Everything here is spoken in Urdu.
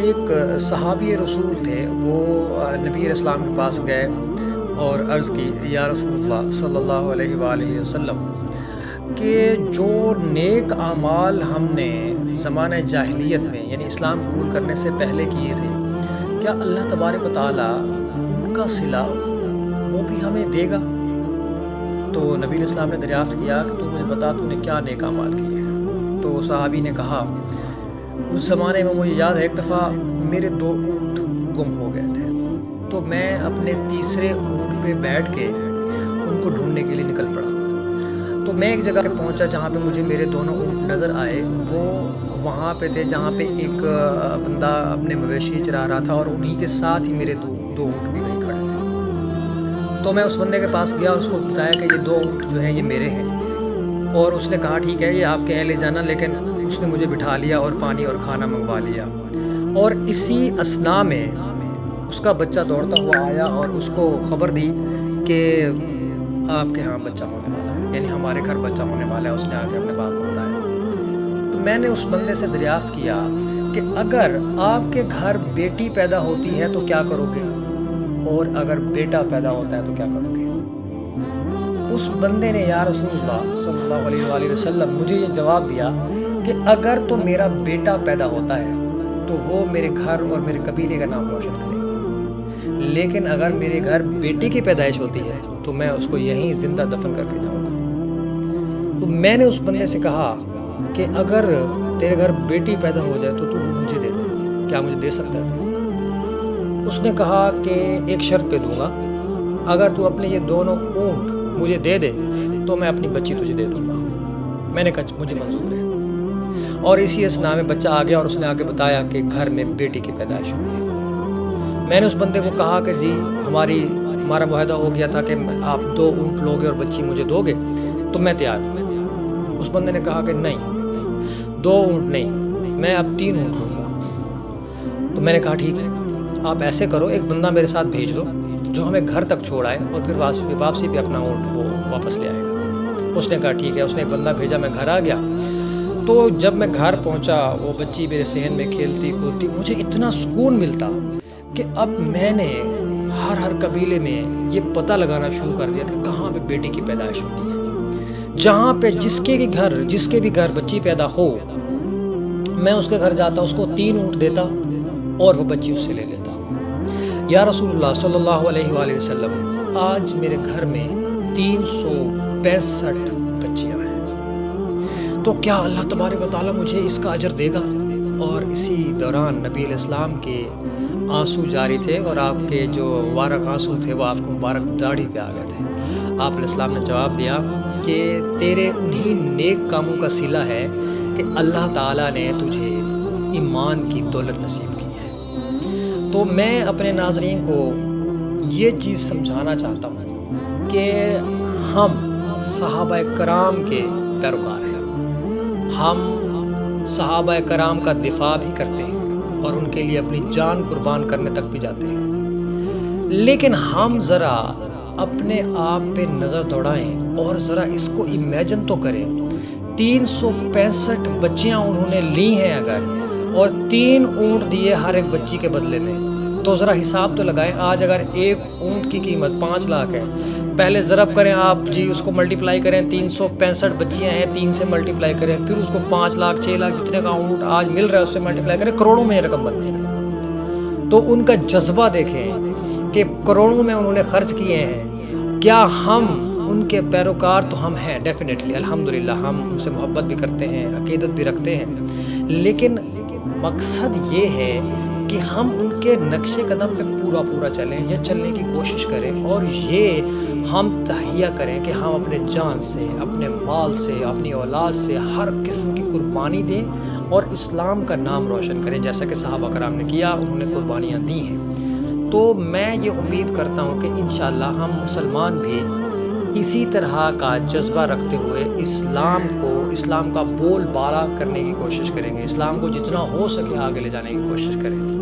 ایک صحابی رسول تھے، وہ نبی علیہ السلام کے پاس گئے اور عرض کی، یا رسول اللہ صلی اللہ علیہ وآلہ وسلم کہ جو نیک اعمال ہم نے زمانہ جاہلیت میں یعنی اسلام قبول کرنے سے پہلے کیے تھے، کیا اللہ تبارک و تعالیٰ ان کا صلہ وہ بھی ہمیں دے گا؟ تو نبی علیہ السلام نے دریافت کیا کہ تو مجھے بتا تو نے کیا نیک اعمال کیے ہیں؟ تو صحابی نے کہا، اس زمانے میں مجھے یاد ہے ایک دفعہ میرے 2 اونٹ گم ہو گئے تھے، تو میں اپنے تیسرے اونٹ پہ بیٹھ کے ان کو ڈھونڈنے کے لیے نکل پڑا۔ تو میں ایک جگہ پہ پہنچا جہاں پہ مجھے میرے دونوں اونٹ نظر آئے، وہ وہاں پہ تھے جہاں پہ ایک بندہ اپنے مویشی چرا رہا تھا، اور انہی کے ساتھ ہی میرے دو اونٹ بھی وہیں کھڑے تھے۔ تو میں اس بندے کے پاس گیا اور اس کو بتایا کہ یہ 2 اونٹ جو ہیں یہ میرے ہیں، اور اس نے کہا ٹھیک ہے یہ آپ کے ہیں لے جانا، لیکن اس نے مجھے بٹھا لیا اور پانی اور کھانا منگوا لیا۔ اور اسی اثناء میں اس کا بچہ دوڑتا ہوا آیا اور اس کو خبر دی کہ آپ کے ہاں بچہ ہونے والا ہے، یعنی ہمارے گھر بچہ ہونے والا ہے۔ اس نے آ کے اپنے باپ کو بتایا۔ تو میں نے اس بندے سے دریافت کیا کہ اگر آپ کے گھر بیٹی پیدا ہوتی ہے تو کیا کرو گے، اور اگر بیٹا پیدا ہوتا ہے تو کیا کرو گے؟ اس بندے نے یا رسول اللہ صلی اللہ علیہ وآلہ وسلم مجھے یہ جواب دیا کہ اگر تو میرا بیٹا پیدا ہوتا ہے تو وہ میرے گھر اور میرے قبیلے کا نام روشن کرے گا، لیکن اگر میرے گھر بیٹی کی پیدائش ہوتی ہے تو میں اس کو یہیں زندہ دفن کر کے جاؤں گا۔ تو میں نے اس بندے سے کہا کہ اگر تیرے گھر بیٹی پیدا ہو جائے تو تو مجھے دے دے، کیا مجھے دے سکتا ہے؟ اس نے کہا کہ ایک شرط پہ دوں گا، اگر تو اپنے یہ دونوں اونٹ مجھے دے دے تو میں اپنی بچی تجھے دے دوں گا۔ میں نے کہا مجھے منظور ہے۔ اور اسی اثناء میں بچہ آ گیا اور اس نے آ کے بتایا کہ گھر میں بیٹی کی پیدائش ہوئی ہے۔ میں نے اس بندے کو کہا کہ جی ہمارا معاہدہ ہو گیا تھا کہ آپ 2 اونٹ لوگے اور بچی مجھے دو گے، تو میں تیار ہوں۔ اس بندے نے کہا کہ نہیں، 2 اونٹ نہیں، میں اب 3 اونٹ لوں گا۔ تو میں نے کہا ٹھیک ہے، آپ ایسے کرو، ایک بندہ میرے ساتھ بھیج دو جو ہمیں گھر تک چھوڑ آئے اور پھر واپسی بھی اپنا اونٹ وہ واپس لے آئے گا۔ اس نے کہا ٹھیک ہے۔ اس نے ایک بندہ بھیجا، میں گھر آ گیا۔ تو جب میں گھر پہنچا، وہ بچی میرے صحن میں کھیلتی کودتی، مجھے اتنا سکون ملتا کہ اب میں نے ہر قبیلے میں یہ پتہ لگانا شروع کر دیا کہ کہاں پہ بیٹی کی پیدائش ہوتی ہے۔ جہاں پہ جس کے بھی گھر بچی پیدا ہو، میں اس کے گھر جاتا، اس کو 3 اونٹ دیتا اور وہ بچی اس سے لے لیتا۔ یا رسول اللہ صلی اللہ علیہ وآلہ وسلم، آج میرے گھر میں 365 بچیاں ہیں، تو کیا اللہ تبارک و تعالیٰ مجھے اس کا اجر دے گا؟ اور اسی دوران نبی علیہ السلام کے آنسو جاری تھے، اور آپ کے جو مبارک آنسو تھے وہ آپ کو مبارک داڑھی پہ آ گئے تھے۔ آپ علیہ السلام نے جواب دیا کہ تیرے انہی نیک کاموں کا صلہ ہے کہ اللہ تعالیٰ نے تجھے ایمان کی دولت نصیب کی ہے۔ تو میں اپنے ناظرین کو یہ چیز سمجھانا چاہتا ہوں کہ ہم صحابہ کرام کے پیروکار ہیں، ہم صحابہ کرام کا دفاع بھی کرتے ہیں اور ان کے لیے اپنی جان قربان کرنے تک بھی جاتے ہیں، لیکن ہم ذرا اپنے آپ پہ نظر دوڑائیں اور ذرا اس کو امیجن تو کریں۔ 365 بچیاں انہوں نے لی ہیں اگر، اور 3 اونٹ دیے ہر ایک بچی کے بدلے میں، تو ذرا حساب تو لگائیں۔ آج اگر ایک اونٹ کی قیمت 5 لاکھ ہے، پہلے ضرب کریں آپ جی، اس کو ملٹیپلائی کریں، 365 بچیاں ہیں، 3 سے ملٹیپلائی کریں، پھر اس کو 5 لاکھ 6 لاکھ جتنے کا اونٹ آج مل رہا ہے اس سے ملٹیپلائی کریں، کروڑوں میں یہ رقم بنتی ہے۔ تو ان کا جذبہ دیکھیں کہ کروڑوں میں انہوں نے خرچ کیے ہیں۔ کیا ہم ان کے پیروکار؟ تو ہم ہیں ڈیفینیٹلی، الحمدللہ، ہم ان سے محبت بھی کرتے ہیں، عقیدت بھی رکھتے ہیں، لیکن مقصد یہ ہے کہ ہم ان کے نقش قدم پہ پورا چلیں یا چلنے کی کوشش کریں، اور یہ ہم تہیہ کریں کہ ہم اپنے جان سے، اپنے مال سے، اپنی اولاد سے ہر قسم کی قربانی دیں اور اسلام کا نام روشن کریں، جیسا کہ صحابہ کرام نے کیا، انہوں نے قربانیاں دی ہیں۔ تو میں یہ امید کرتا ہوں کہ انشاءاللہ ہم مسلمان بھی اسی طرح کا جذبہ رکھتے ہوئے اسلام کا بول بالا کرنے کی کوشش کریں گے، اسلام کو جتنا ہو سکے آگے لے جانے کی کوشش کریں گے۔